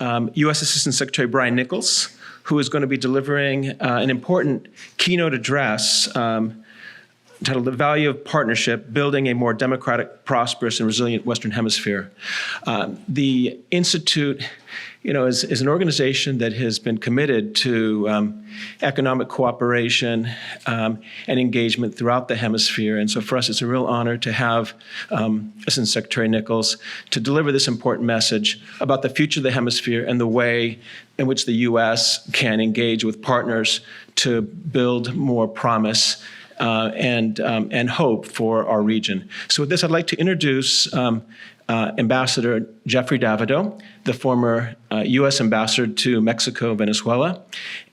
U.S. Assistant Secretary Brian Nichols, who is going to be delivering an important keynote address titled The Value of Partnership, Building a More Democratic, Prosperous, and Resilient Western Hemisphere. The Institute is an organization that has been committed to economic cooperation and engagement throughout the hemisphere. And so for us, it's a real honor to have Assistant Secretary Nichols to deliver this important message about the future of the hemisphere and the way in which the U.S. can engage with partners to build more promise and hope for our region. So with this, I'd like to introduce Ambassador Jeffrey Davido, the former U.S. ambassador to Mexico, Venezuela,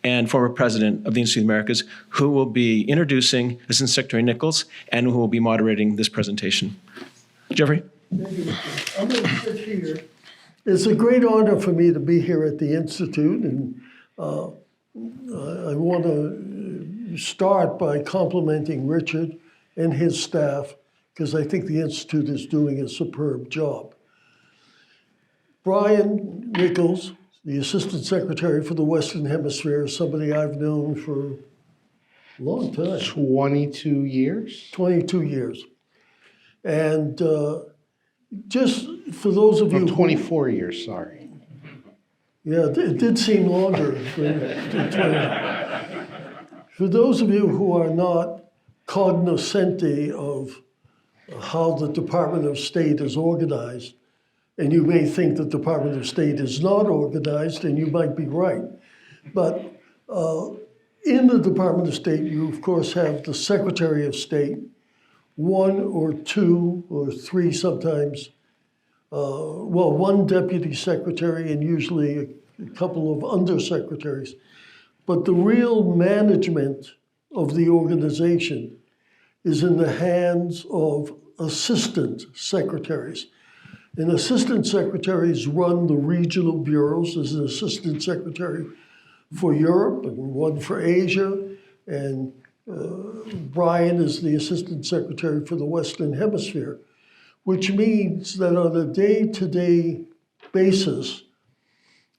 and former president of the Institute of the Americas, who will be introducing Assistant Secretary Nichols and who will be moderating this presentation. Jeffrey? Thank you. I'm going to sit here. It's a great honor for me to be here at the Institute, and I want to start by complimenting Richard and his staff, because I think the Institute is doing a superb job. Brian Nichols, the Assistant Secretary for the Western Hemisphere, is somebody I've known for a long time. 22 years? 22 years. And just for those of you 24 years, sorry. Yeah, it did seem longer. For those of you who are not cognoscenti of how the Department of State is organized, and you may think the Department of State is not organized, and you might be right. But in the Department of State, you of course have the Secretary of State, one or two or three sometimes, one Deputy Secretary and usually a couple of undersecretaries. But the real management of the organization is in the hands of assistant secretaries. And assistant secretaries run the regional bureaus. There's an assistant secretary for Europe and one for Asia. And Brian is the assistant secretary for the Western Hemisphere, which means that on a day-to-day basis,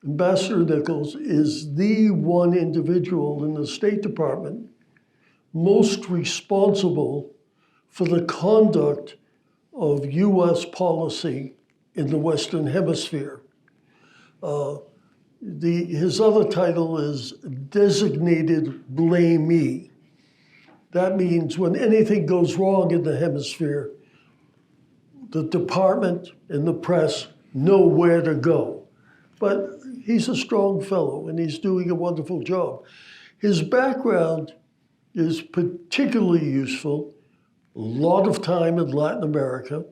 Ambassador Nichols is the one individual in the State Department most responsible for the conduct of U.S. policy in the Western Hemisphere. His other title is Designated Blamee. That means when anything goes wrong in the hemisphere, the department and the press know where to go. But he's a strong fellow and he's doing a wonderful job. His background is particularly useful, a lot of time in Latin America,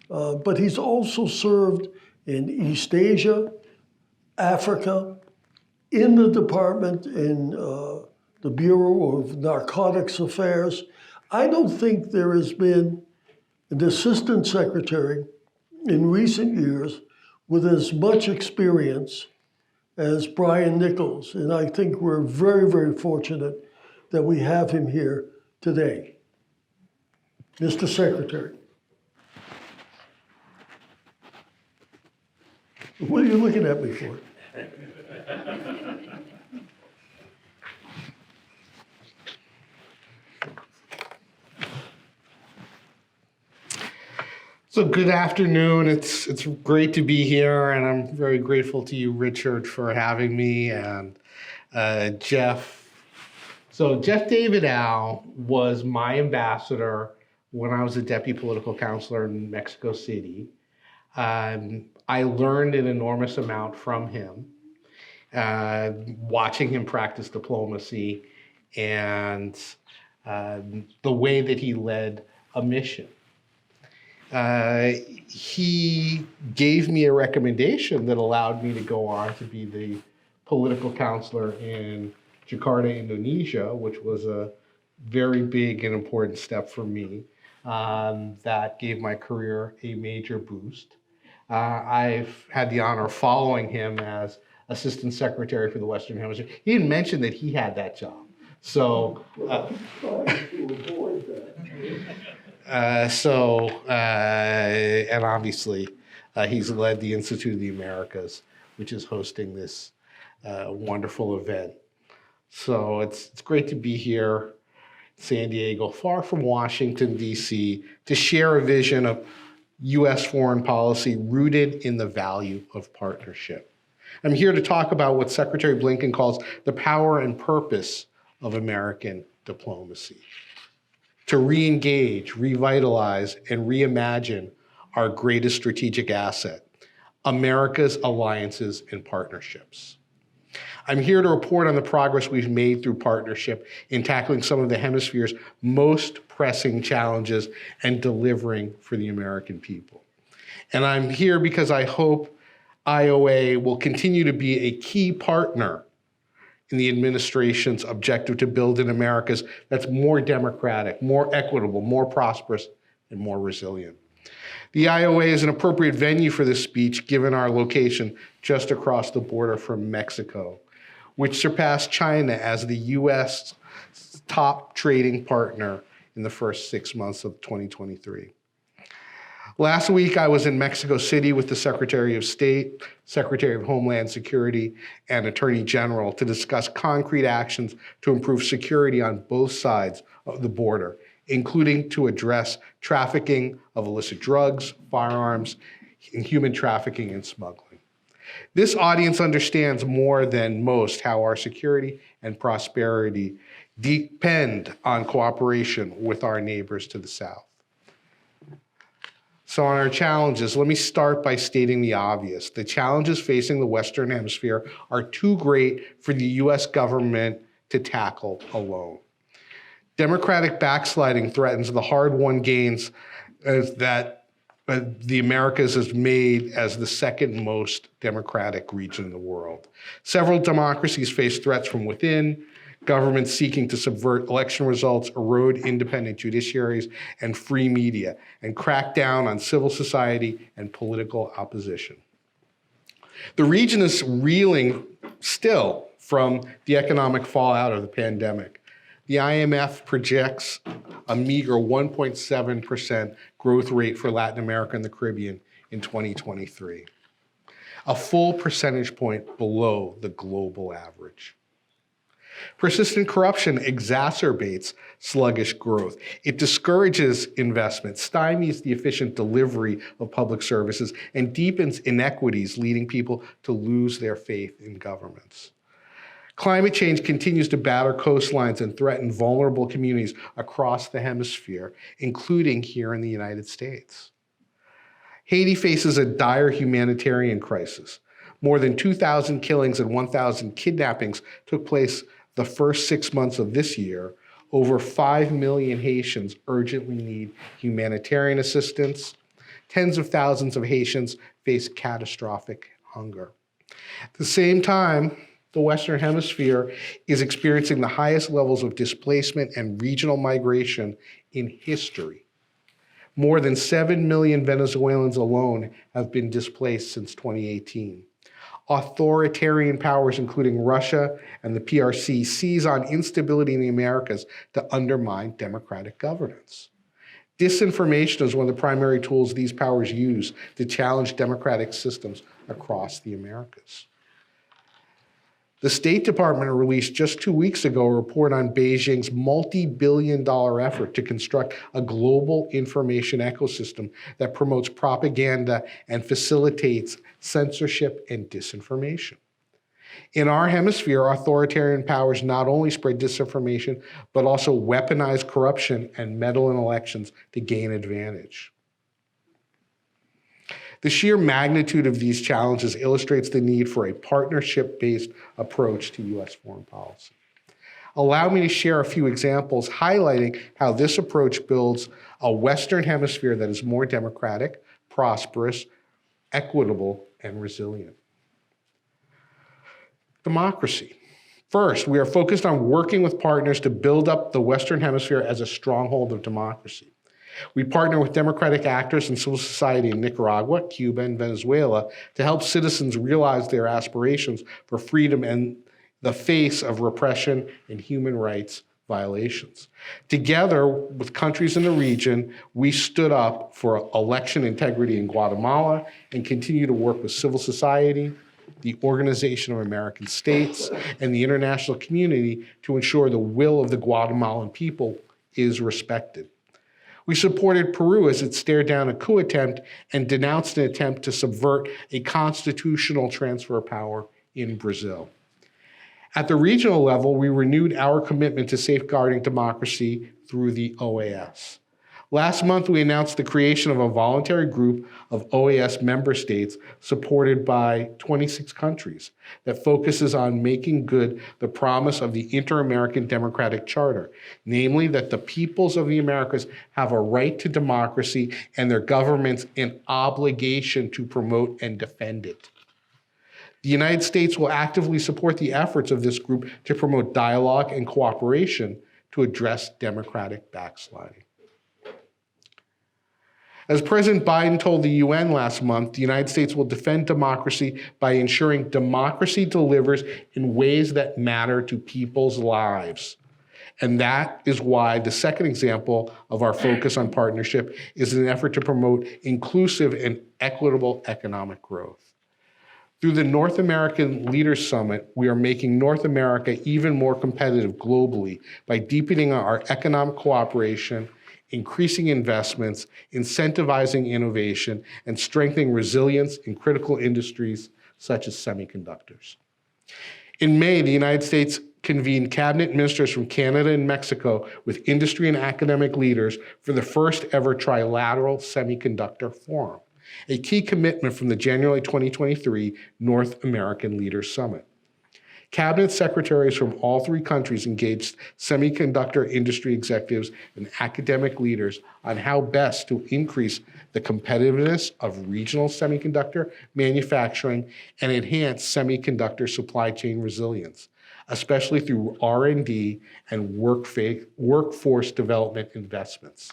but he's also served in East Asia, Africa, in the department, in the Bureau of Narcotics Affairs. I don't think there has been an assistant secretary in recent years with as much experience as Brian Nichols. And I think we're very, very fortunate that we have him here today. Mr. Secretary. What are you looking at me for? So good afternoon. It's great to be here, and I'm very grateful to you, Richard, for having me, and Jeff. So Jeff Davidow was my ambassador when I was a deputy political counselor in Mexico City. I learned an enormous amount from him, watching him practice diplomacy and the way that he led a mission. He gave me a recommendation that allowed me to go on to be the political counselor in Jakarta, Indonesia, which was a very big and important step for me. That gave my career a major boost. I've had the honor of following him as Assistant Secretary for the Western Hemisphere. He didn't mention that he had that job. So, and obviously, he's led the Institute of the Americas which is hosting this wonderful event. So it's great to be here in San Diego, far from Washington, D.C., to share a vision of U.S. foreign policy rooted in the value of partnership. I'm here to talk about what Secretary Blinken calls the power and purpose of American diplomacy: to re-engage, revitalize, and reimagine our greatest strategic asset, America's alliances and partnerships. I'm here to report on the progress we've made through partnership in tackling some of the Hemisphere's most pressing challenges and delivering for the American people. And I'm here because I hope IOA will continue to be a key partner in the administration's objective to build an America that's more democratic, more equitable, more prosperous, and more resilient. The IOA is an appropriate venue for this speech given our location just across the border from Mexico, which surpassed China as the U.S. top trading partner in the first 6 months of 2023. Last week, I was in Mexico City with the Secretary of State, Secretary of Homeland Security, and Attorney General to discuss concrete actions to improve security on both sides of the border, including to address trafficking of illicit drugs, firearms, and human trafficking and smuggling. This audience understands more than most how our security and prosperity depend on cooperation with our neighbors to the south. So on our challenges, let me start by stating the obvious. The challenges facing the Western Hemisphere are too great for the U.S. government to tackle alone. Democratic backsliding threatens the hard-won gains that the Americas has made as the second most democratic region in the world. Several democracies face threats from within, governments seeking to subvert election results, erode independent judiciaries and free media, and crack down on civil society and political opposition. The region is reeling still from the economic fallout of the pandemic. The IMF projects a meager 1.7% growth rate for Latin America and the Caribbean in 2023, a full percentage point below the global average. Persistent corruption exacerbates sluggish growth. It discourages investment, stymies the efficient delivery of public services, and deepens inequities, leading people to lose their faith in governments. Climate change continues to batter coastlines and threaten vulnerable communities across the hemisphere, including here in the United States. Haiti faces a dire humanitarian crisis. More than 2,000 killings and 1,000 kidnappings took place the first 6 months of this year. Over 5 million Haitians urgently need humanitarian assistance. Tens of thousands of Haitians face catastrophic hunger. At the same time, the Western Hemisphere is experiencing the highest levels of displacement and regional migration in history. More than 7 million Venezuelans alone have been displaced since 2018. Authoritarian powers, including Russia and the PRC, seize on instability in the Americas to undermine democratic governance. Disinformation is one of the primary tools these powers use to challenge democratic systems across the Americas. The State Department released just 2 weeks ago a report on Beijing's multi-billion-dollar effort to construct a global information ecosystem that promotes propaganda and facilitates censorship and disinformation. In our hemisphere, authoritarian powers not only spread disinformation, but also weaponize corruption and meddle in elections to gain advantage. The sheer magnitude of these challenges illustrates the need for a partnership-based approach to U.S. foreign policy. Allow me to share a few examples highlighting how this approach builds a Western Hemisphere that is more democratic, prosperous, equitable, and resilient. Democracy. First, we are focused on working with partners to build up the Western Hemisphere as a stronghold of democracy. We partner with democratic actors and civil society in Nicaragua, Cuba, and Venezuela to help citizens realize their aspirations for freedom in the face of repression and human rights violations. Together with countries in the region, we stood up for election integrity in Guatemala and continue to work with civil society, the Organization of American States, and the international community to ensure the will of the Guatemalan people is respected. We supported Peru as it stared down a coup attempt and denounced an attempt to subvert a constitutional transfer of power in Brazil. At the regional level, we renewed our commitment to safeguarding democracy through the OAS. Last month, we announced the creation of a voluntary group of OAS member states supported by 26 countries that focuses on making good the promise of the Inter-American Democratic Charter, namely that the peoples of the Americas have a right to democracy and their governments an obligation to promote and defend it. The United States will actively support the efforts of this group to promote dialogue and cooperation to address democratic backsliding. As President Biden told the UN last month, the United States will defend democracy by ensuring democracy delivers in ways that matter to people's lives. And that is why the second example of our focus on partnership is an effort to promote inclusive and equitable economic growth. Through the North American Leaders Summit, we are making North America even more competitive globally by deepening our economic cooperation, increasing investments, incentivizing innovation, and strengthening resilience in critical industries such as semiconductors. In May, the United States convened cabinet ministers from Canada and Mexico with industry and academic leaders for the first ever trilateral semiconductor forum, a key commitment from the January 2023 North American Leaders Summit. Cabinet secretaries from all three countries engaged semiconductor industry executives and academic leaders on how best to increase the competitiveness of regional semiconductor manufacturing and enhance semiconductor supply chain resilience, especially through R&D and workforce development investments.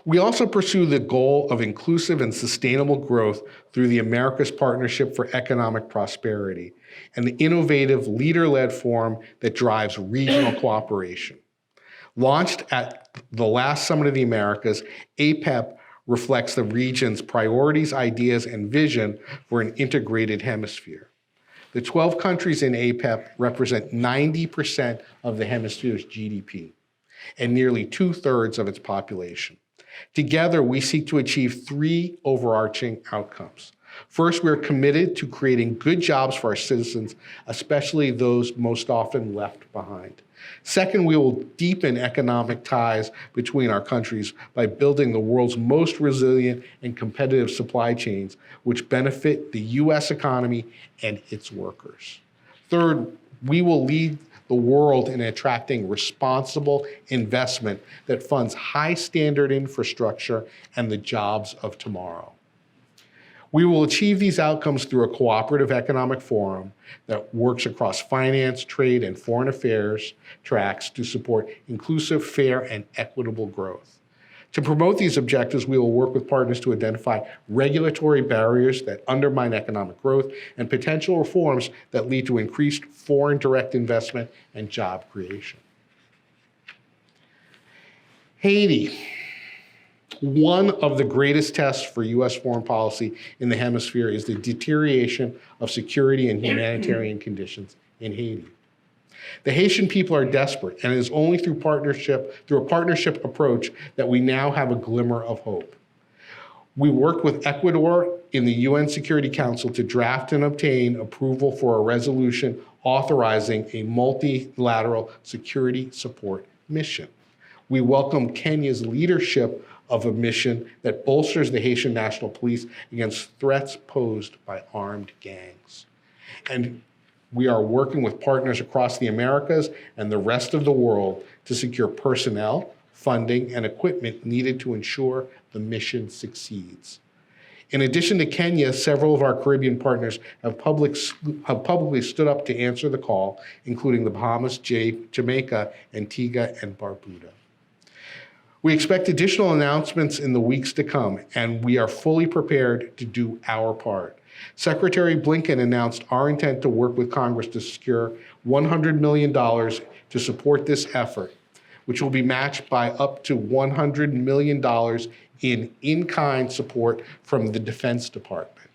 We also pursue the goal of inclusive and sustainable growth through the Americas Partnership for Economic Prosperity and the innovative leader-led forum that drives regional cooperation. Launched at the last Summit of the Americas, APEP reflects the region's priorities, ideas, and vision for an integrated hemisphere. The 12 countries in APEP represent 90% of the hemisphere's GDP and nearly 2/3 of its population. Together, we seek to achieve three overarching outcomes. First, we're committed to creating good jobs for our citizens, especially those most often left behind. Second, we will deepen economic ties between our countries by building the world's most resilient and competitive supply chains, which benefit the U.S. economy and its workers. Third, we will lead the world in attracting responsible investment that funds high standard infrastructure and the jobs of tomorrow. We will achieve these outcomes through a cooperative economic forum that works across finance, trade, and foreign affairs tracks to support inclusive, fair, and equitable growth. To promote these objectives, we will work with partners to identify regulatory barriers that undermine economic growth and potential reforms that lead to increased foreign direct investment and job creation. Haiti. One of the greatest tests for U.S. foreign policy in the hemisphere is the deterioration of security and humanitarian conditions in Haiti. The Haitian people are desperate, and it is only through a partnership approach that we now have a glimmer of hope. We worked with Ecuador in the UN Security Council to draft and obtain approval for a resolution authorizing a multilateral security support mission. We welcome Kenya's leadership of a mission that bolsters the Haitian National Police against threats posed by armed gangs. And we are working with partners across the Americas and the rest of the world to secure personnel, funding, and equipment needed to ensure the mission succeeds. In addition to Kenya, several of our Caribbean partners have publicly stood up to answer the call, including the Bahamas, Jamaica, Antigua, and Barbuda. We expect additional announcements in the weeks to come, and we are fully prepared to do our part. Secretary Blinken announced our intent to work with Congress to secure $100 million to support this effort, which will be matched by up to $100 million in-kind support from the Defense Department.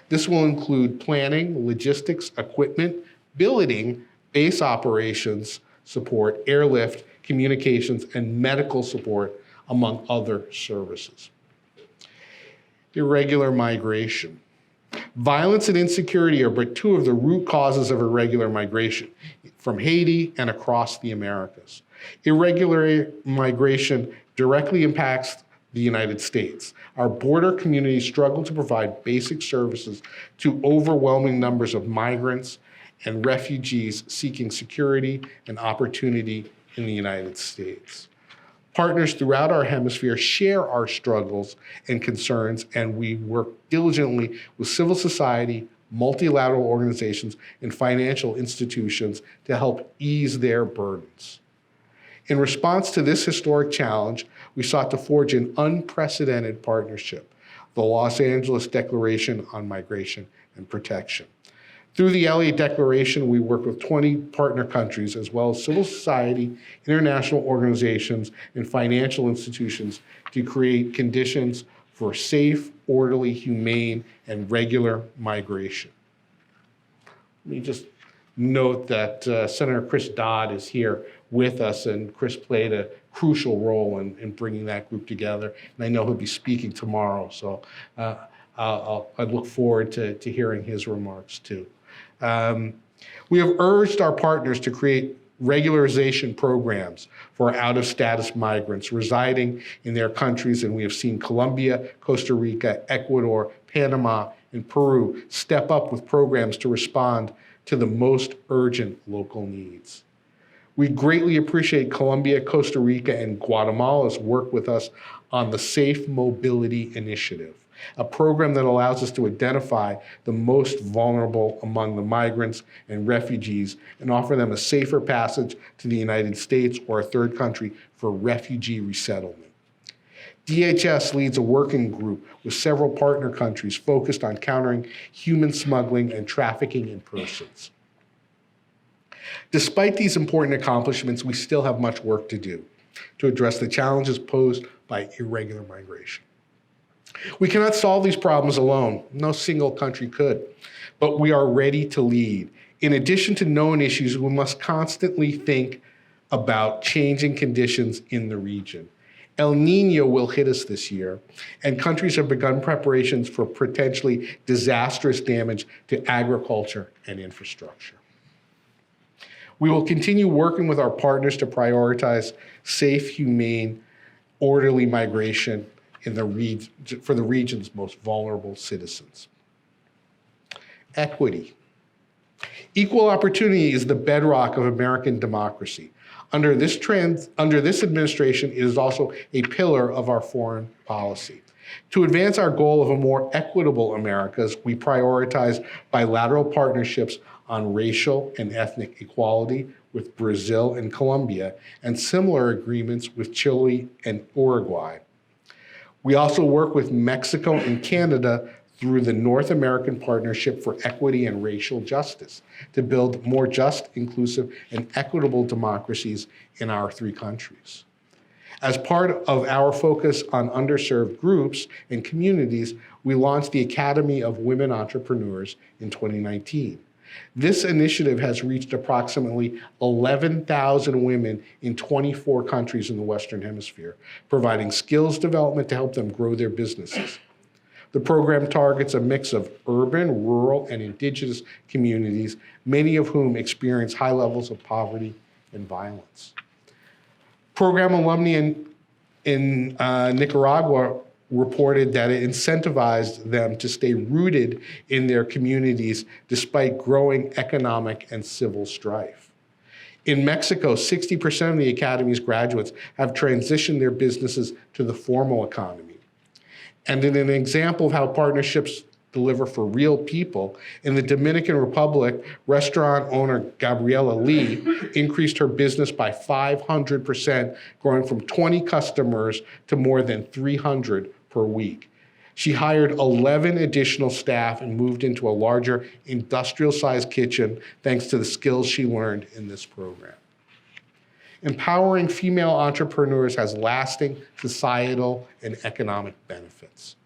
This will include planning, logistics, equipment, billeting, base operations support, airlift, communications, and medical support, among other services. Irregular migration. Violence and insecurity are but two of the root causes of irregular migration from Haiti and across the Americas. Irregular migration directly impacts the United States. Our border communities struggle to provide basic services to overwhelming numbers of migrants and refugees seeking security and opportunity in the United States. Partners throughout our hemisphere share our struggles and concerns, and we work diligently with civil society, multilateral organizations, and financial institutions to help ease their burdens. In response to this historic challenge, we sought to forge an unprecedented partnership, the Los Angeles Declaration on Migration and Protection. Through the LA Declaration, we work with 20 partner countries, as well as civil society, international organizations, and financial institutions to create conditions for safe, orderly, humane, and regular migration. Let me just note that Senator Chris Dodd is here with us, and Chris played a crucial role in bringing that group together. And I know he'll be speaking tomorrow, so I look forward to hearing his remarks too. We have urged our partners to create regularization programs for out-of-status migrants residing in their countries, and we have seen Colombia, Costa Rica, Ecuador, Panama, and Peru step up with programs to respond to the most urgent local needs. We greatly appreciate Colombia, Costa Rica, and Guatemala's work with us on the Safe Mobility Initiative, a program that allows us to identify the most vulnerable among the migrants and refugees and offer them a safer passage to the United States or a third country for refugee resettlement. DHS leads a working group with several partner countries focused on countering human smuggling and trafficking in persons. Despite these important accomplishments, we still have much work to do to address the challenges posed by irregular migration. We cannot solve these problems alone. No single country could, but we are ready to lead. In addition to known issues, we must constantly think about changing conditions in the region. El Nino will hit us this year, and countries have begun preparations for potentially disastrous damage to agriculture and infrastructure. We will continue working with our partners to prioritize safe, humane, orderly migration for the region's most vulnerable citizens. Equity. Equal opportunity is the bedrock of American democracy. Under this administration, it is also a pillar of our foreign policy. To advance our goal of a more equitable Americas, we prioritize bilateral partnerships on racial and ethnic equality with Brazil and Colombia, and similar agreements with Chile and Uruguay. We also work with Mexico and Canada through the North American Partnership for Equity and Racial Justice to build more just, inclusive, and equitable democracies in our three countries. As part of our focus on underserved groups and communities, we launched the Academy of Women Entrepreneurs in 2019. This initiative has reached approximately 11,000 women in 24 countries in the Western Hemisphere, providing skills development to help them grow their businesses. The program targets a mix of urban, rural, and indigenous communities, many of whom experience high levels of poverty and violence. Program alumni in Nicaragua reported that it incentivized them to stay rooted in their communities despite growing economic and civil strife. In Mexico, 60% of the Academy's graduates have transitioned their businesses to the formal economy. And in an example of how partnerships deliver for real people, in the Dominican Republic, restaurant owner Gabriela Lee increased her business by 500%, growing from 20 customers to more than 300 per week. She hired 11 additional staff and moved into a larger industrial-sized kitchen thanks to the skills she learned in this program. Empowering female entrepreneurs has lasting societal and economic benefits.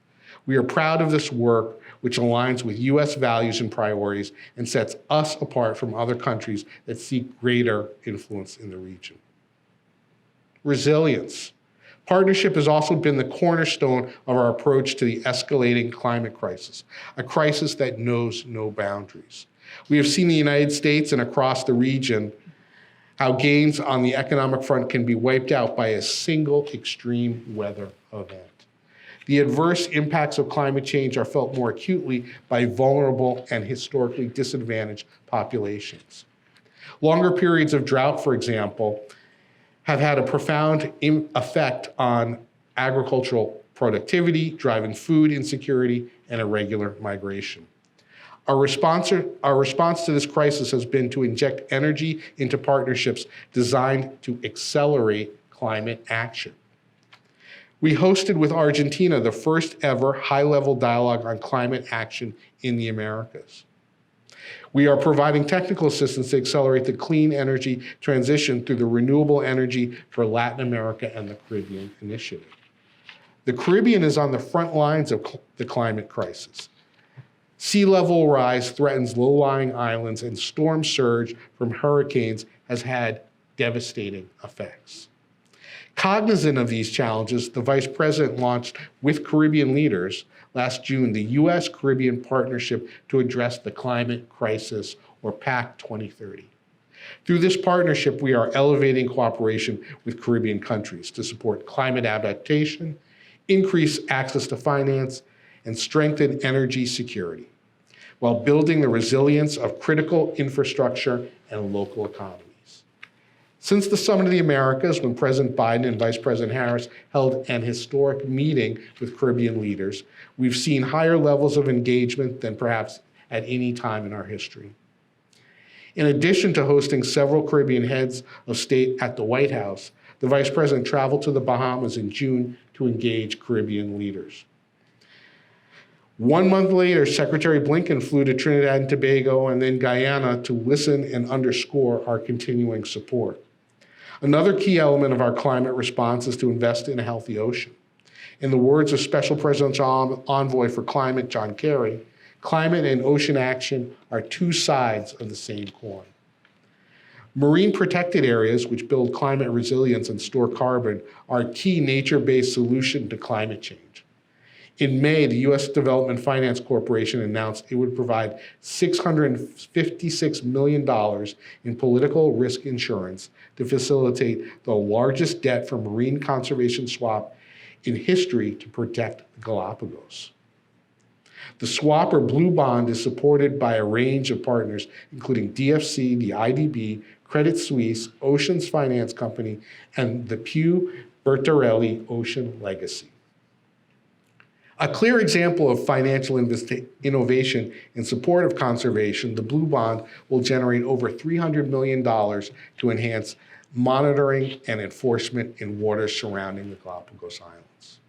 We are proud of this work, which aligns with U.S. values and priorities and sets us apart from other countries that seek greater influence in the region. Resilience. Partnership has also been the cornerstone of our approach to the escalating climate crisis, a crisis that knows no boundaries. We have seen in the United States and across the region how gains on the economic front can be wiped out by a single extreme weather event. The adverse impacts of climate change are felt more acutely by vulnerable and historically disadvantaged populations. Longer periods of drought, for example, have had a profound effect on agricultural productivity, driving food insecurity and irregular migration. Our response to this crisis has been to inject energy into partnerships designed to accelerate climate action. We hosted with Argentina the first ever high-level dialogue on climate action in the Americas. We are providing technical assistance to accelerate the clean energy transition through the Renewable Energy for Latin America and the Caribbean initiative. The Caribbean is on the front lines of the climate crisis. Sea level rise threatens low-lying islands, and storm surge from hurricanes has had devastating effects. Cognizant of these challenges, the Vice President launched with Caribbean leaders last June the U.S.-Caribbean Partnership to Address the Climate Crisis, or PAC 2030. Through this partnership, we are elevating cooperation with Caribbean countries to support climate adaptation, increase access to finance, and strengthen energy security, while building the resilience of critical infrastructure and local economies. Since the Summit of the Americas, when President Biden and Vice President Harris held an historic meeting with Caribbean leaders, we've seen higher levels of engagement than perhaps at any time in our history. In addition to hosting several Caribbean heads of state at the White House, the Vice President traveled to the Bahamas in June to engage Caribbean leaders. 1 month later, Secretary Blinken flew to Trinidad and Tobago and then Guyana to listen and underscore our continuing support. Another key element of our climate response is to invest in a healthy ocean. In the words of Special Presidential Envoy for Climate, John Kerry, climate and ocean action are two sides of the same coin. Marine protected areas, which build climate resilience and store carbon, are a key nature-based solution to climate change. In May, the U.S. Development Finance Corporation announced it would provide $656 million in political risk insurance to facilitate the largest debt for marine conservation swap in history to protect the Galapagos. The swap or blue bond is supported by a range of partners, including DFC, the IDB, Credit Suisse, Oceans Finance Company, and the Pew Bertarelli Ocean Legacy. A clear example of financial innovation in support of conservation, the Blue Bond will generate over $300 million to enhance monitoring and enforcement in waters surrounding the Galapagos Islands.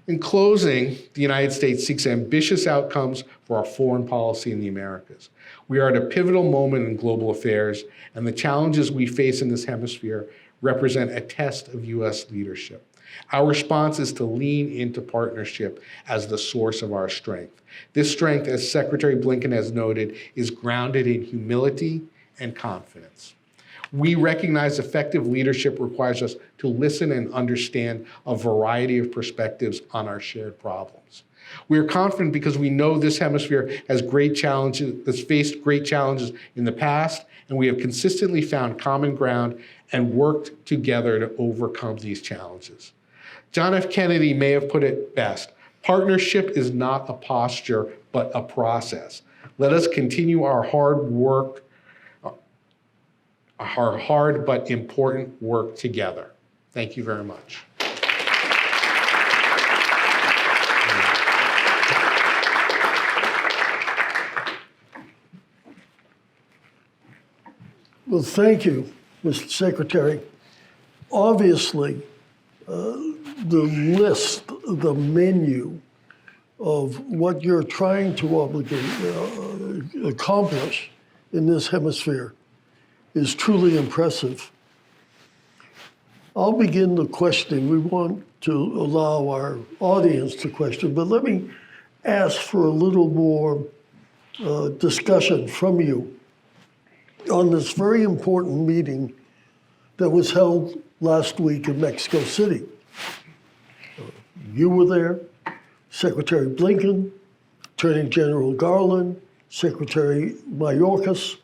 In closing, the United States seeks ambitious outcomes for our foreign policy in the Americas. We are at a pivotal moment in global affairs, and the challenges we face in this hemisphere represent a test of U.S. leadership. Our response is to lean into partnership as the source of our strength. This strength, as Secretary Blinken has noted, is grounded in humility and confidence. We recognize effective leadership requires us to listen and understand a variety of perspectives on our shared problems. We are confident because we know this hemisphere has faced great challenges in the past, and we have consistently found common ground and worked together to overcome these challenges. John F. Kennedy may have put it best: partnership is not a posture, but a process. Let us continue our hard but important work together. Thank you very much. Well, thank you, Mr. Secretary. Obviously, the list, the menu of what you're trying to accomplish in this hemisphere is truly impressive. I'll begin the questioning. We want to allow our audience to question, but let me ask for a little more discussion from you on this very important meeting that was held last week in Mexico City. You were there, Secretary Blinken, Attorney General Garland, Secretary Mayorkas,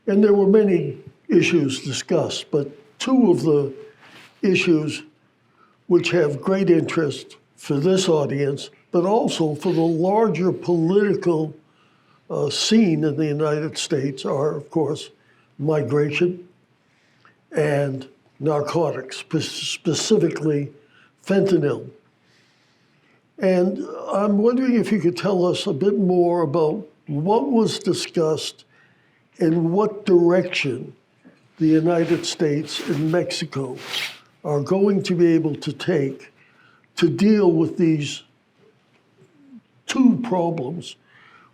and there were many issues discussed, but two of the issues which have great interest for this audience, but also for the larger political scene in the United States are, of course, migration and narcotics, specifically fentanyl. And I'm wondering if you could tell us a bit more about what was discussed and what direction the United States and Mexico are going to be able to take to deal with these two problems,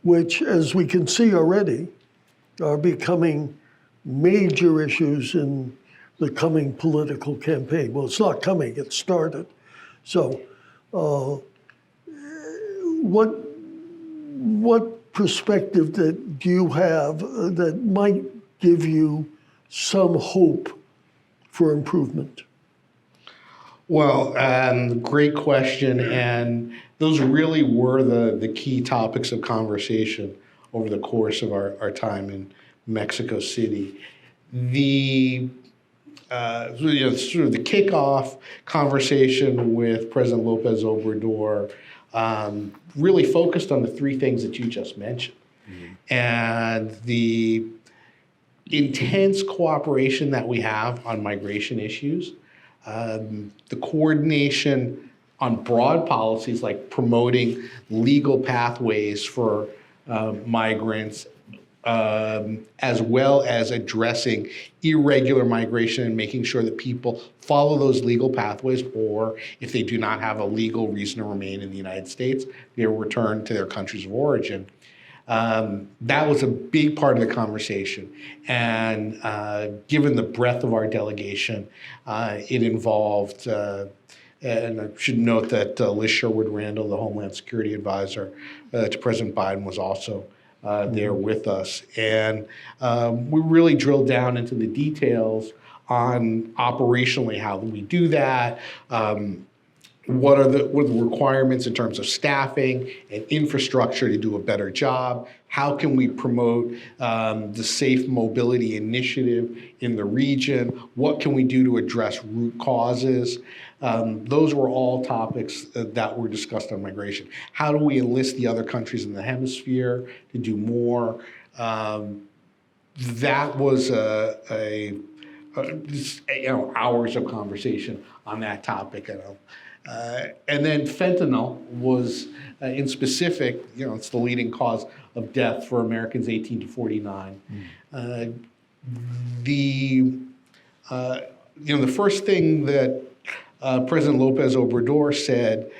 which, as we can see already, are becoming major issues in the coming political campaign. Well, it's not coming, it started. So what perspective do you have that might give you some hope for improvement? Well, great question, and those really were the key topics of conversation over the course of our time in Mexico City. The sort of the kickoff conversation with President Lopez Obrador really focused on the three things that you just mentioned, and the intense cooperation that we have on migration issues. The coordination on broad policies like promoting legal pathways for migrants, as well as addressing irregular migration and making sure that people follow those legal pathways, or if they do not have a legal reason to remain in the United States, they will return to their countries of origin. That was a big part of the conversation. And given the breadth of our delegation, it involved, and I should note that Liz Sherwood-Randall, the Homeland Security Advisor to President Biden, was also there with us. And we really drilled down into the details on operationally how we do that. What are the requirements in terms of staffing and infrastructure to do a better job? How can we promote the Safe Mobility Initiative in the region? What can we do to address root causes? Those were all topics that were discussed on migration. How do we enlist the other countries in the Hemisphere to do more? That was hours of conversation on that topic. And then fentanyl was, in specific, it's the leading cause of death for Americans 18 to 49. The first thing that President Lopez Obrador said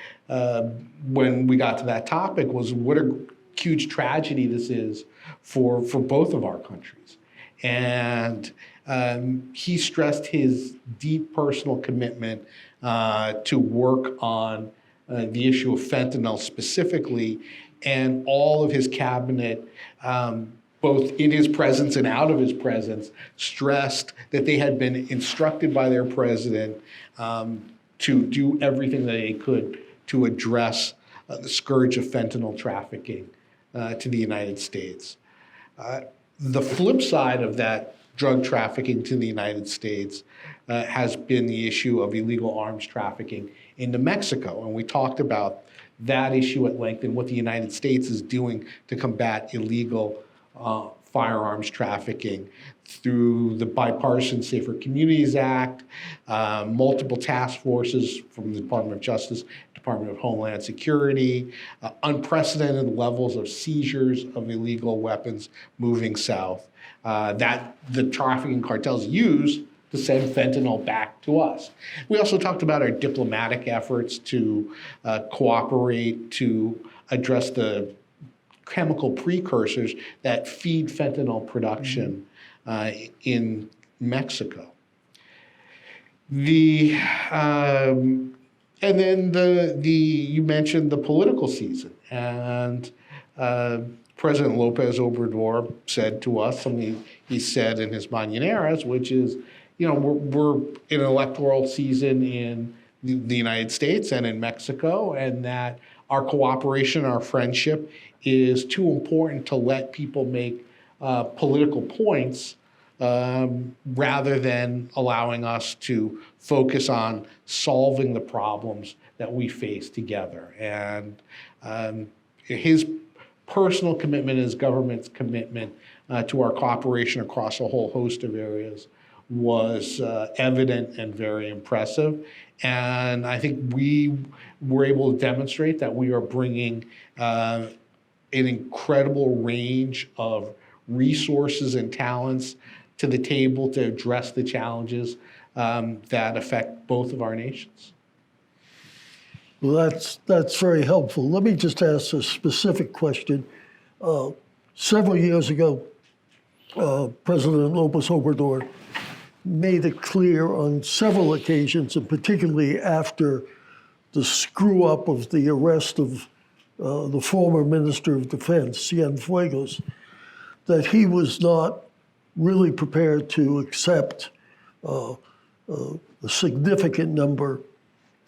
when we got to that topic was what a huge tragedy this is for both of our countries. And he stressed his deep personal commitment to work on the issue of fentanyl specifically, and all of his cabinet, both in his presence and out of his presence, stressed that they had been instructed by their president to do everything that they could to address the scourge of fentanyl trafficking to the United States. The flip side of that drug trafficking to the United States has been the issue of illegal arms trafficking into Mexico. And we talked about that issue at length and what the United States is doing to combat illegal firearms trafficking through the bipartisan Safer Communities Act, multiple task forces from the Department of Justice, Department of Homeland Security, unprecedented levels of seizures of illegal weapons moving south that the trafficking cartels use to send fentanyl back to us. We also talked about our diplomatic efforts to cooperate to address the chemical precursors that feed fentanyl production in Mexico. The and then the you mentioned the political season, and President Lopez Obrador said to us something he said in his Mañaneras, which is, we're in an electoral season in the United States and in Mexico, and that our cooperation, our friendship is too important to let people make political points rather than allowing us to focus on solving the problems that we face together. And his personal commitment, his government's commitment to our cooperation across a whole host of areas was evident and very impressive. And I think we were able to demonstrate that we are bringing an incredible range of resources and talents to the table to address the challenges that affect both of our nations. Well, that's very helpful. Let me just ask a specific question. Several years ago, President Lopez Obrador made it clear on several occasions, and particularly after the screw-up of the arrest of the former Minister of Defense, Cienfuegos, that he was not really prepared to accept a significant number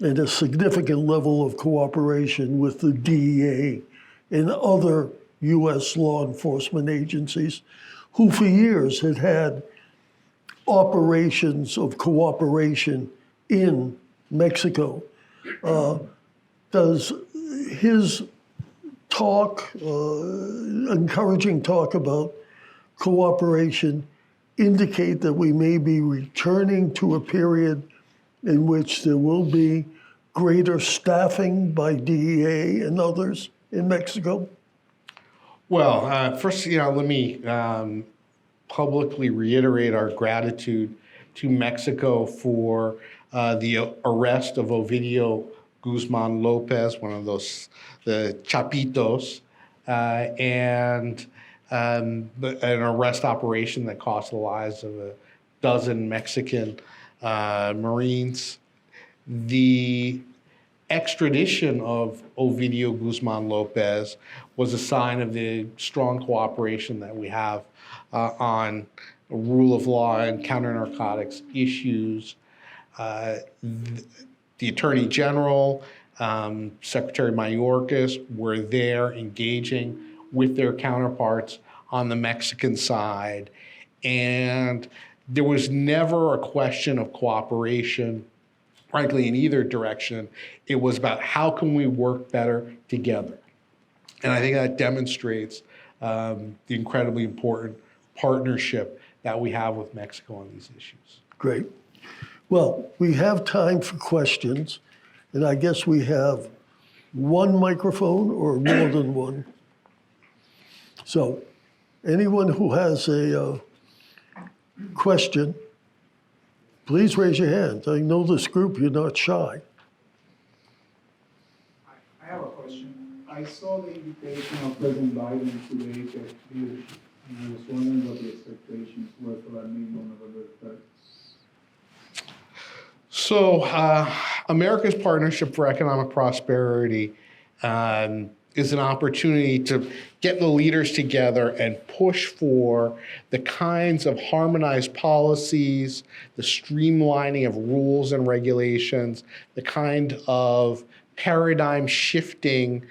and a significant level of cooperation with the DEA and other U.S. law enforcement agencies, who for years had had operations of cooperation in Mexico. Does his talk, encouraging talk about cooperation, indicate that we may be returning to a period in which there will be greater staffing by DEA and others in Mexico? Well, first, let me publicly reiterate our gratitude to Mexico for the arrest of Ovidio Guzman Lopez, one of the Chapitos, and an arrest operation that cost the lives of a dozen Mexican Marines. The extradition of Ovidio Guzman Lopez was a sign of the strong cooperation that we have on rule of law and counter-narcotics issues. The Attorney General, Secretary Mayorkas were there engaging with their counterparts on the Mexican side. And there was never a question of cooperation, frankly, in either direction. It was about how can we work better together. And I think that demonstrates the incredibly important partnership that we have with Mexico on these issues. Great. Well, we have time for questions, and I guess we have one microphone or more than one. So anyone who has a question, please raise your hand. I know this group, you're not shy. I have a question. I saw the invitation of President Biden to the WHA leadership, and I was wondering what the expectations were for that meeting on November 3rd. So, America's Partnership for Economic Prosperity is an opportunity to get the leaders together and push for the kinds of harmonized policies, the streamlining of rules and regulations, the kind of paradigm shifting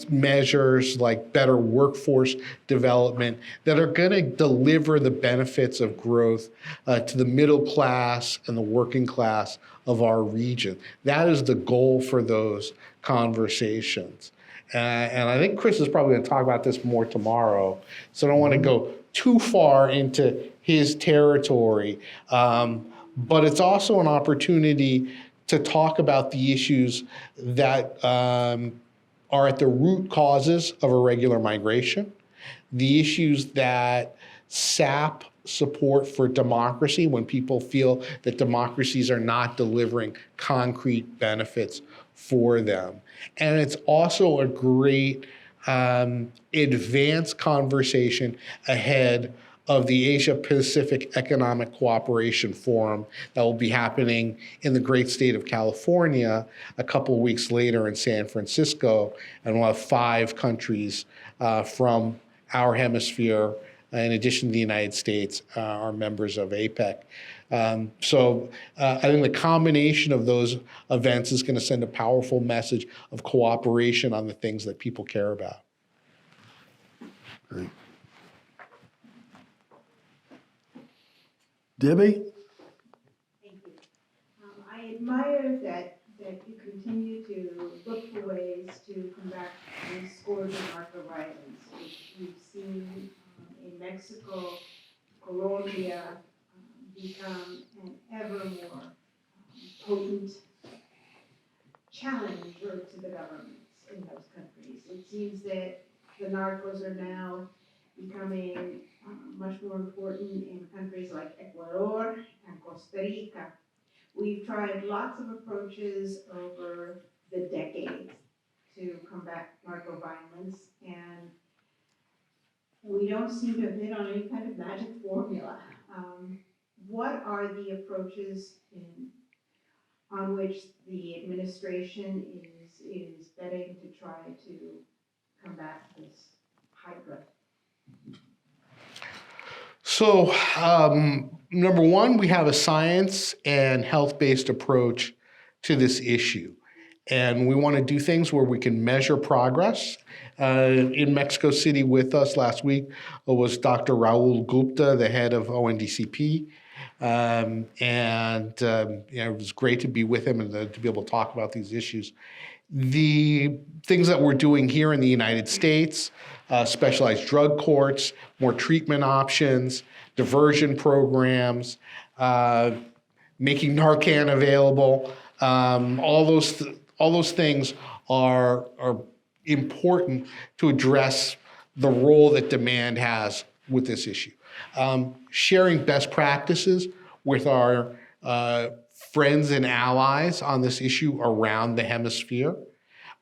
measures like better workforce development that are going to deliver the benefits of growth to the middle class and the working class of our region. That is the goal for those conversations. And I think Chris is probably going to talk about this more tomorrow, so I don't want to go too far into his territory. But it's also an opportunity to talk about the issues that are at the root causes of irregular migration, the issues that sap support for democracy when people feel that democracies are not delivering concrete benefits for them. And it's also a great advanced conversation ahead of the Asia Pacific Economic Cooperation Forum that will be happening in the great state of California a couple of weeks later in San Francisco. And we'll have 5 countries from our hemisphere, in addition to the United States, are members of APEC. So I think the combination of those events is going to send a powerful message of cooperation on the things that people care about. Great. Debbie? Thank you. I admire that you continue to look for ways to combat the scourge of narco-violence, which we've seen in Mexico, Colombia, become an ever more potent challenger to the governments in those countries. It seems that the narcos are now becoming much more important in countries like Ecuador and Costa Rica. We've tried lots of approaches over the decades to combat narco violence, and we don't seem to have hit on any kind of magic formula. What are the approaches on which the administration is betting to try to combat this hydra? So, number one, we have a science and health-based approach to this issue. And we want to do things where we can measure progress. In Mexico City with us last week was Dr. Raul Gupta, the head of ONDCP. It was great to be with him and to be able to talk about these issues. The things that we're doing here in the United States, specialized drug courts, more treatment options, diversion programs, making Narcan available, all those things are important to address the role that demand has with this issue. Sharing best practices with our friends and allies on this issue around the hemisphere,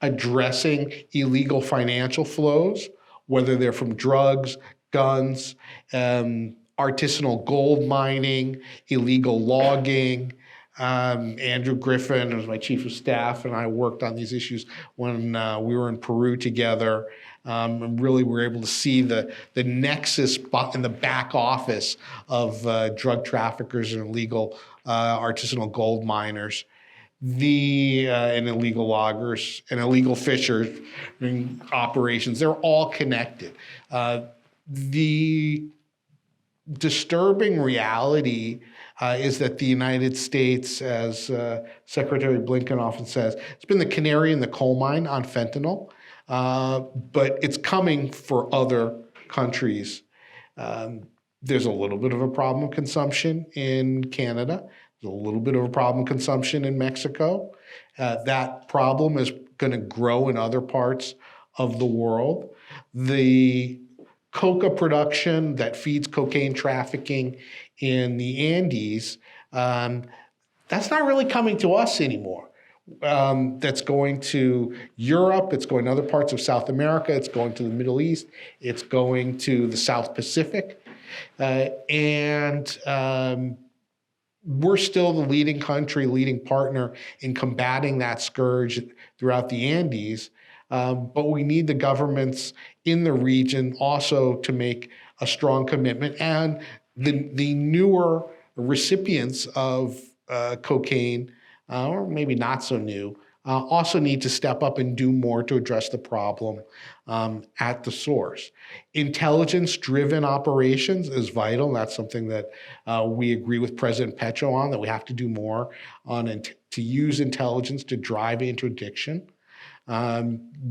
addressing illegal financial flows, whether they're from drugs, guns, artisanal gold mining, illegal logging. Andrew Griffin, who's my chief of staff, and I worked on these issues when we were in Peru together. And really were able to see the nexus in the back office of drug traffickers and illegal artisanal gold miners, and illegal loggers and illegal fishers operations. They're all connected. The disturbing reality is that the United States, as Secretary Blinken often says, it's been the canary in the coal mine on fentanyl. But it's coming for other countries. There's a little bit of a problem of consumption in Canada. There's a little bit of a problem of consumption in Mexico. That problem is going to grow in other parts of the world. The coca production that feeds cocaine trafficking in the Andes, that's not really coming to us anymore. That's going to Europe, it's going to other parts of South America, it's going to the Middle East, it's going to the South Pacific. We're still the leading country, leading partner in combating that scourge throughout the Andes. But we need the governments in the region also to make a strong commitment. And the newer recipients of cocaine, or maybe not so new, also need to step up and do more to address the problem at the source. Intelligence-driven operations is vital. That's something that we agree with President Petro on, that we have to do more on to use intelligence to drive interdiction.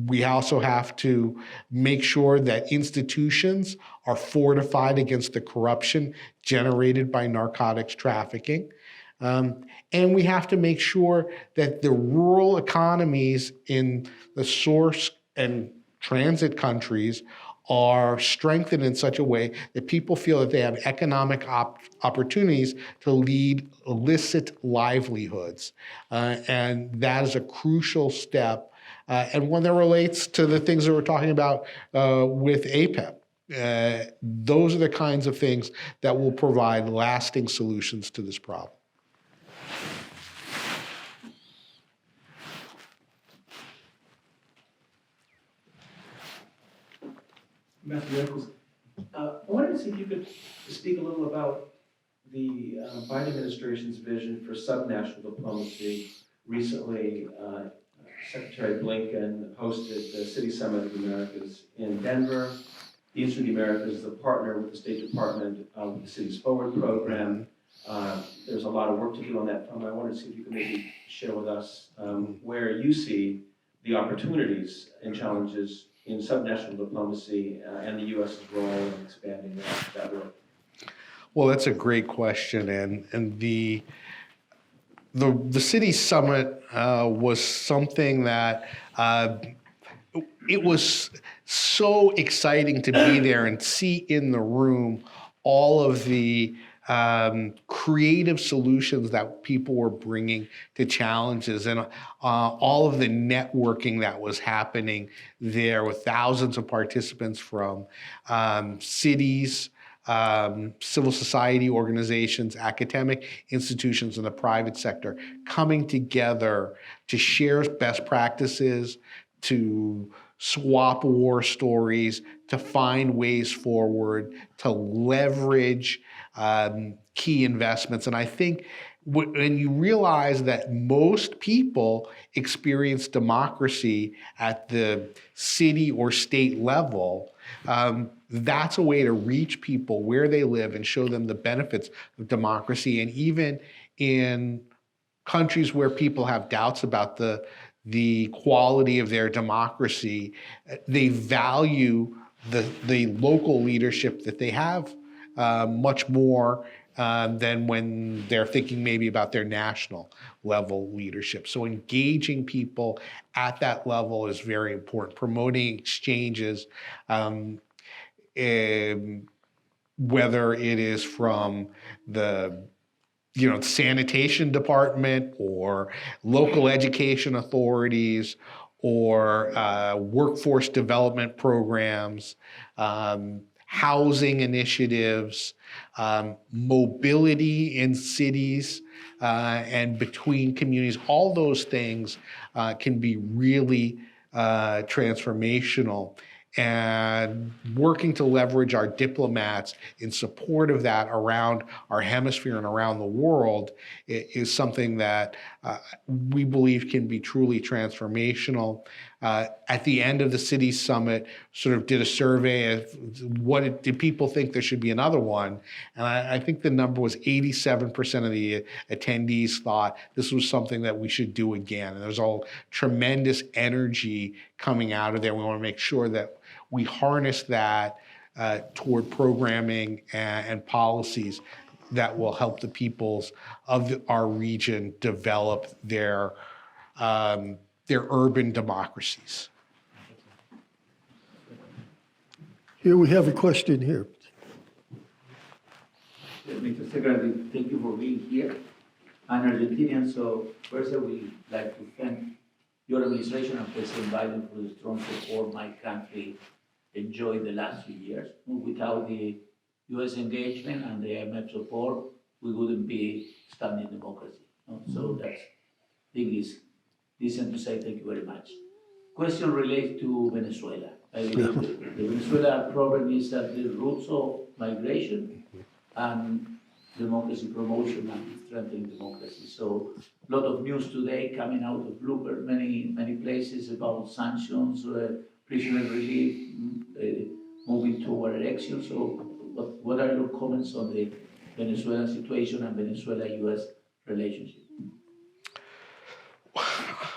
We also have to make sure that institutions are fortified against the corruption generated by narcotics trafficking. And we have to make sure that the rural economies in the source and transit countries are strengthened in such a way that people feel that they have economic opportunities to lead illicit livelihoods. And that is a crucial step, and one that relates to the things that we're talking about with APEC. Those are the kinds of things that will provide lasting solutions to this problem. Matthew Nichols, I wanted to see if you could speak a little about the Biden administration's vision for subnational diplomacy. Recently, Secretary Blinken hosted the City Summit of the Americas in Denver. Eastern the Americas is a partner with the State Department with the Cities Forward program. There's a lot of work to do on that front. I wanted to see if you could maybe share with us where you see the opportunities and challenges in subnational diplomacy and the U.S.'s role in expanding that work. Well, that's a great question, and the city summit was something that it was so exciting to be there and see in the room all of the creative solutions that people were bringing to challenges, and all of the networking that was happening there with thousands of participants from cities, civil society organizations, academic institutions, and the private sector coming together to share best practices, to swap war stories, to find ways forward, to leverage key investments. And I think when you realize that most people experience democracy at the city or state level, that's a way to reach people where they live and show them the benefits of democracy. And even in countries where people have doubts about the quality of their democracy, they value the local leadership that they have much more than when they're thinking maybe about their national level leadership. So engaging people at that level is very important. Promoting exchanges, whether it is from the sanitation department or local education authorities or workforce development programs, housing initiatives, mobility in cities and between communities. All those things can be really transformational. And working to leverage our diplomats in support of that around our hemisphere and around the world is something that we believe can be truly transformational. At the end of the city summit, sort of did a survey of did people think there should be another one? And I think the number was 87% of the attendees thought this was something that we should do again. And there's all tremendous energy coming out of there. We want to make sure that we harness that toward programming and policies that will help the peoples of our region develop their urban democracies. Here we have a question here. Mr. Secretary, thank you for being here. I'm Argentinian, so first I would like to thank your administration and President Biden for the strong support my country enjoyed the last few years. Without the U.S. engagement and the IMF support, we wouldn't be standing democracy. So that's, I think it's decent to say thank you very much. Question relates to Venezuela. I believe the Venezuela problem is at the roots of migration and democracy promotion and strengthening democracy. So a lot of news today coming out of Bloomberg, many places about sanctions, prisoner relief, moving toward elections. So what are your comments on the Venezuelan situation and Venezuela-U.S. relationship?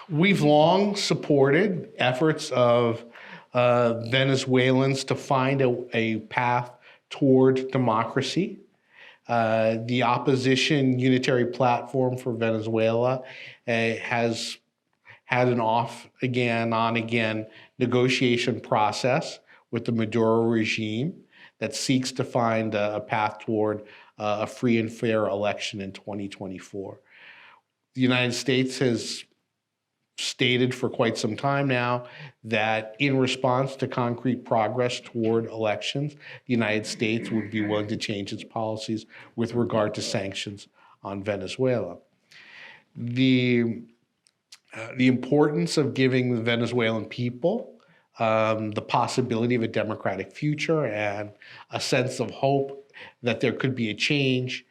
We've long supported efforts of Venezuelans to find a path toward democracy. The opposition unitary platform for Venezuela has had an off-again, on-again negotiation process with the Maduro regime that seeks to find a path toward a free and fair election in 2024. The United States has stated for quite some time now that in response to concrete progress toward elections, the United States would be willing to change its policies with regard to sanctions on Venezuela. The importance of giving the Venezuelan people the possibility of a democratic future and a sense of hope that there could be a change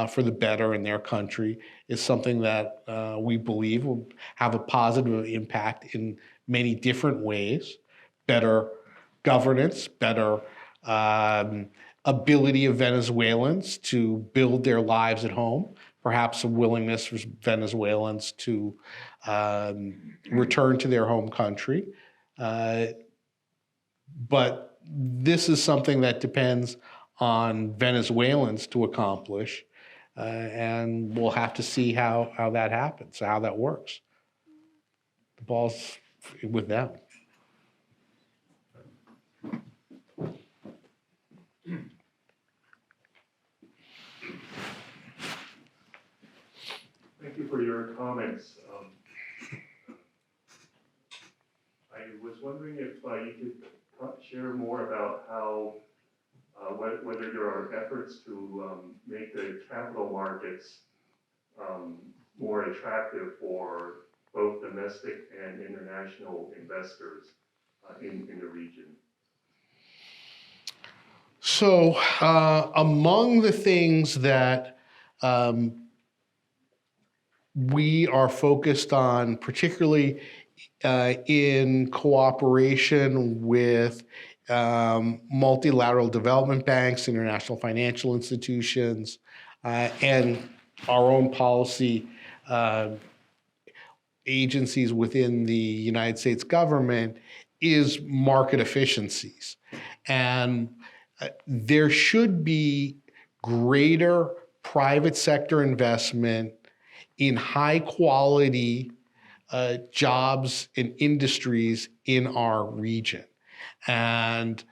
for the better in their country is something that we believe will have a positive impact in many different ways. Better governance, better ability of Venezuelans to build their lives at home, perhaps a willingness for Venezuelans to return to their home country. But this is something that depends on Venezuelans to accomplish, and we'll have to see how that happens, how that works. The ball's with them. Thank you for your comments. I was wondering if you could share more about how, whether there are efforts to make the capital markets more attractive for both domestic and international investors in the region. So among the things that we are focused on, particularly in cooperation with multilateral development banks, international financial institutions, and our own policy agencies within the United States government, is market efficiencies. And there should be greater private sector investment in high quality jobs and industries in our region. And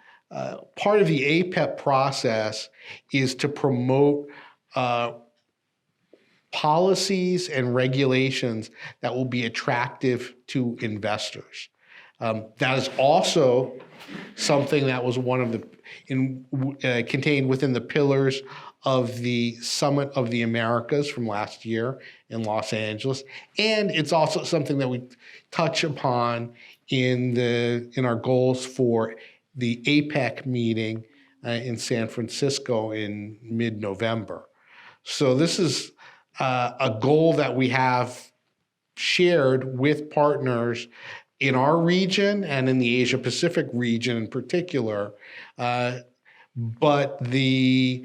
part of the APEP process is to promote policies and regulations that will be attractive to investors. That is also something that was one of the contained within the pillars of the Summit of the Americas from last year in Los Angeles, and it's also something that we touch upon in our goals for the APEC meeting in San Francisco in mid-November. So this is a goal that we have shared with partners in our region and in the Asia Pacific region in particular, but the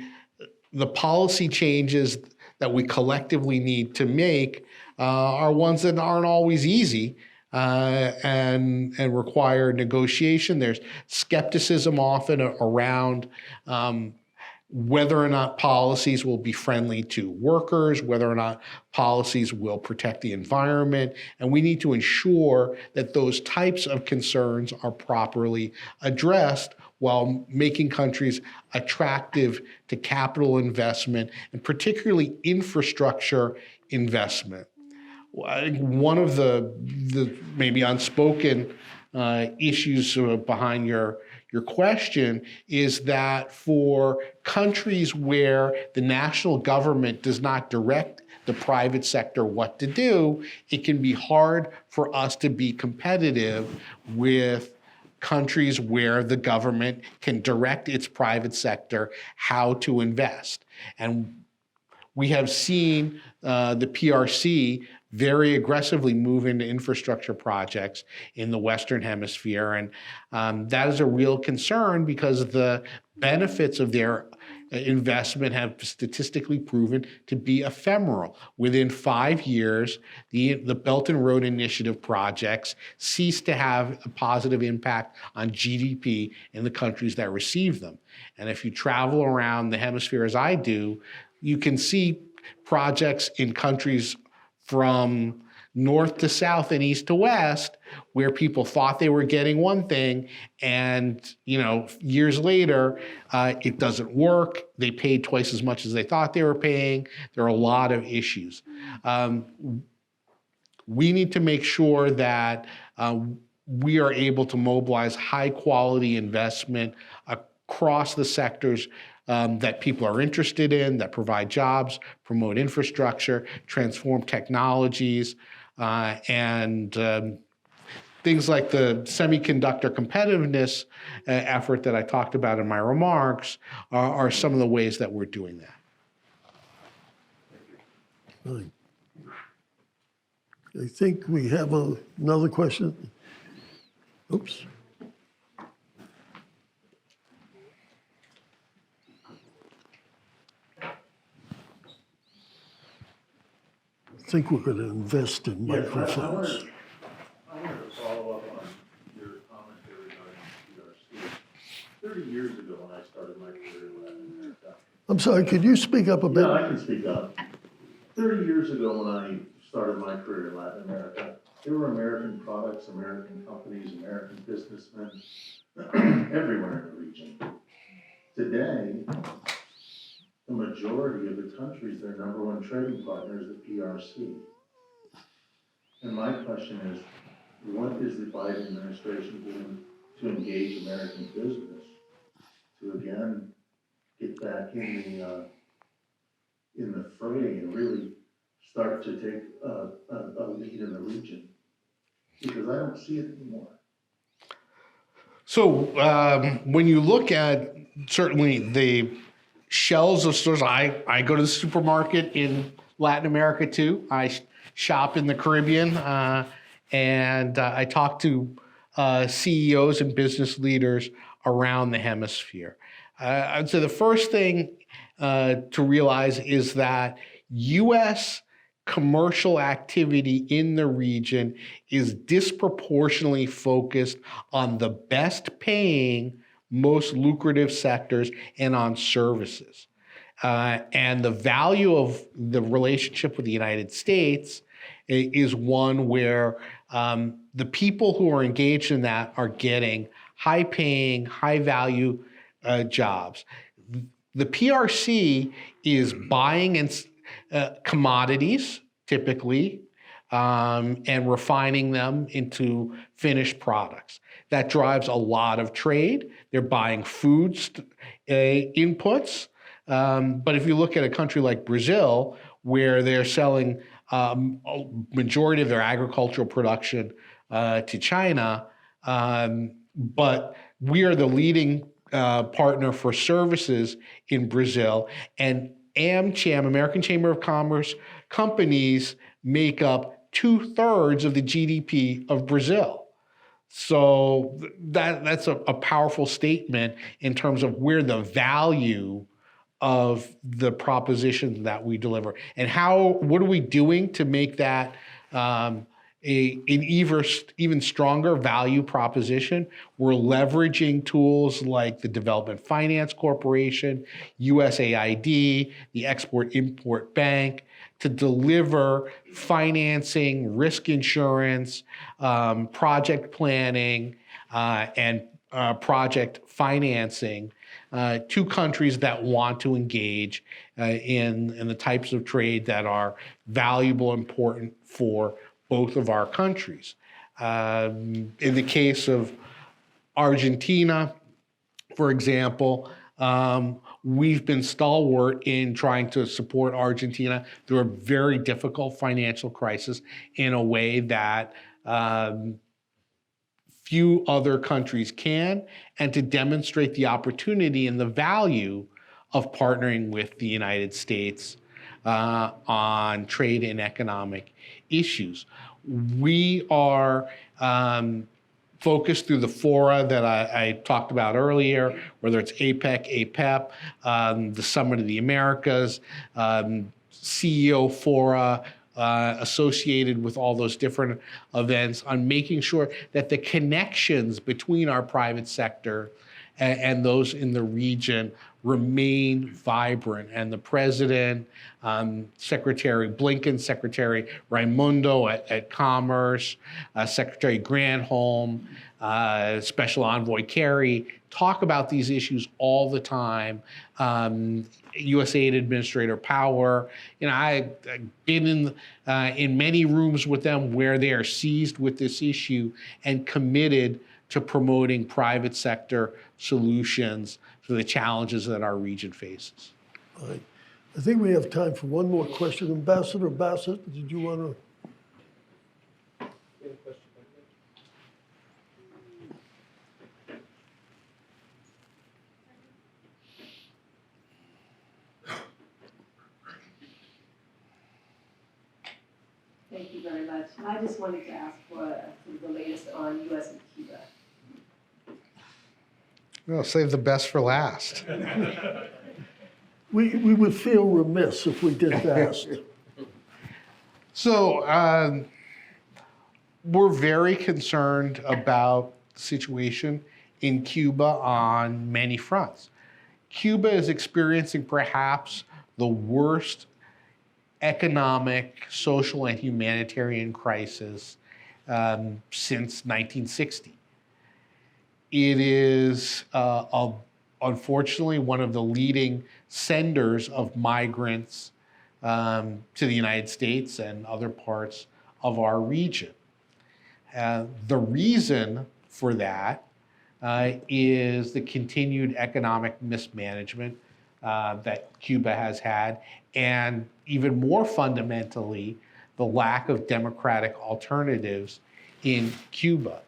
policy changes that we collectively need to make are ones that aren't always easy and require negotiation. There's skepticism often around whether or not policies will be friendly to workers, whether or not policies will protect the environment, and we need to ensure that those types of concerns are properly addressed while making countries attractive to capital investment and particularly infrastructure investment. One of the maybe unspoken issues behind your question is that for countries where the national government does not direct the private sector what to do, it can be hard for us to be competitive with countries where the government can direct its private sector how to invest. And we have seen the PRC very aggressively move into infrastructure projects in the Western Hemisphere. And that is a real concern because the benefits of their investment have statistically proven to be ephemeral. Within 5 years, the Belt and Road Initiative projects cease to have a positive impact on GDP in the countries that receive them. And if you travel around the hemisphere as I do, you can see projects in countries from north to south and east to west where people thought they were getting one thing and years later it doesn't work. They paid twice as much as they thought they were paying. There are a lot of issues. We need to make sure that we are able to mobilize high quality investment across the sectors that people are interested in, that provide jobs, promote infrastructure, transform technologies, and things like the semiconductor competitiveness effort that I talked about in my remarks are some of the ways that we're doing that. Right. I think we have another question. Oops. I think we're going to invest in microphones. I wanted to follow up on your commentary regarding PRC. 30 years ago when I started my career in Latin America. I'm sorry, could you speak up a bit? Yeah, I can speak up. 30 years ago when I started my career in Latin America, there were American products, American companies, American businessmen everywhere in the region. Today, the majority of the countries, their number one trading partner is the PRC. And my question is, what is the Biden administration doing to engage American business to again get back in the fray and really start to take a lead in the region? Because I don't see it anymore. So when you look at certainly the shelves of stores, I go to the supermarket in Latin America too. I shop in the Caribbean, and I talk to CEOs and business leaders around the hemisphere. I'd say the first thing to realize is that U.S. commercial activity in the region is disproportionately focused on the best paying, most lucrative sectors and on services. And the value of the relationship with the United States is one where the people who are engaged in that are getting high paying, high value jobs. The PRC is buying commodities typically and refining them into finished products. That drives a lot of trade. They're buying foods inputs. But if you look at a country like Brazil, where they're selling a majority of their agricultural production to China, but we are the leading partner for services in Brazil, and AmCham, American Chamber of Commerce companies, make up 2/3 of the GDP of Brazil. So that's a powerful statement in terms of where the value of the proposition that we deliver and what are we doing to make that an even stronger value proposition. We're leveraging tools like the Development Finance Corporation, USAID, the Export-Import Bank to deliver financing, risk insurance, project planning, and project financing to countries that want to engage in the types of trade that are valuable, important for both of our countries. In the case of Argentina, for example, we've been stalwart in trying to support Argentina through a very difficult financial crisis in a way that few other countries can, and to demonstrate the opportunity and the value of partnering with the United States on trade and economic issues. We are focused through the fora that I talked about earlier, whether it's APEC, APEP, the Summit of the Americas, CEO fora associated with all those different events, on making sure that the connections between our private sector and those in the region remain vibrant. And the president, Secretary Blinken, Secretary Raimondo at Commerce, Secretary Granholm, Special Envoy Kerry talk about these issues all the time. USAID Administrator Power, I've been in many rooms with them where they are seized with this issue and committed to promoting private sector solutions to the challenges that our region faces. All right. I think we have time for one more question. Ambassador Bassett, did you want to? Thank you very much. I just wanted to ask for the latest on U.S. and Cuba. We'll save the best for last. We would feel remiss if we didn't ask. So we're very concerned about the situation in Cuba on many fronts. Cuba is experiencing perhaps the worst economic, social, and humanitarian crisis since 1960. It is unfortunately one of the leading senders of migrants to the United States and other parts of our region. The reason for that is the continued economic mismanagement that Cuba has had, and even more fundamentally, the lack of democratic alternatives in Cuba.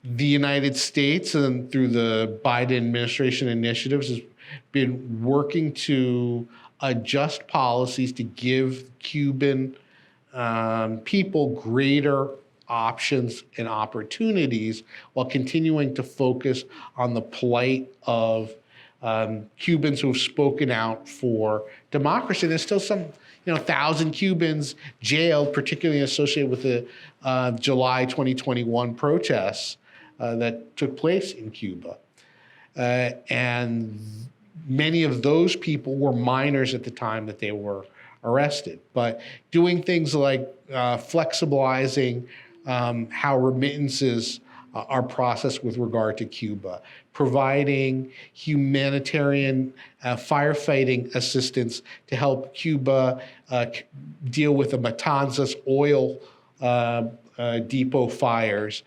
The United States, and through the Biden administration initiatives, has been working to adjust policies to give Cuban people greater options and opportunities while continuing to focus on the plight of Cubans who have spoken out for democracy. There's still some 1,000 Cubans jailed, particularly associated with the July 2021 protests that took place in Cuba. And many of those people were minors at the time that they were arrested. But doing things like flexibilizing how remittances are processed with regard to Cuba, providing humanitarian firefighting assistance to help Cuba deal with the Matanzas oil depot fires,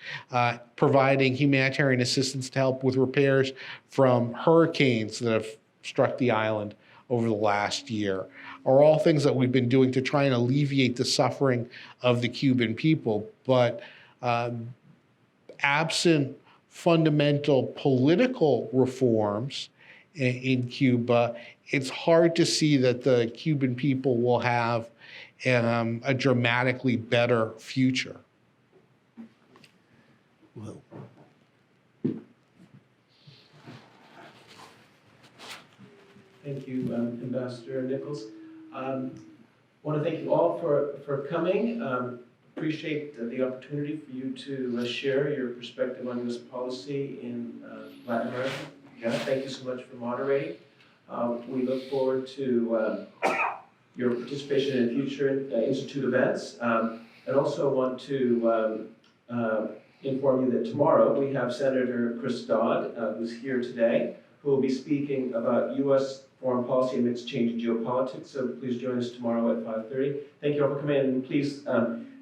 providing humanitarian assistance to help with repairs from hurricanes that have struck the island over the last year, are all things that we've been doing to try and alleviate the suffering of the Cuban people. But absent fundamental political reforms in Cuba, it's hard to see that the Cuban people will have a dramatically better future. Well, Thank you, Ambassador Nichols. Want to thank you all for coming. Appreciate the opportunity for you to share your perspective on U.S. policy in Latin America. Yeah, thank you so much for moderating. We look forward to your participation in future Institute events. And also want to inform you that tomorrow we have Senator Chris Dodd, who's here today, who will be speaking about U.S. foreign policy amidst changing geopolitics. So please join us tomorrow at 5:30. Thank you all for coming in, and please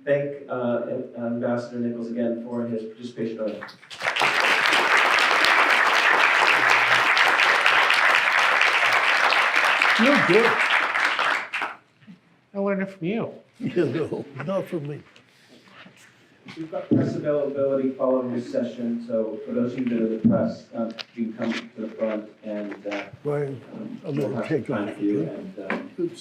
thank Ambassador Nichols again for his participation on it. you're good. I learned it from you. Not from me. We've got press availability following this session, so for those of you that are the press, you can come to the front and Brian, I'm we'll going to have take time off. for you. Okay? And Good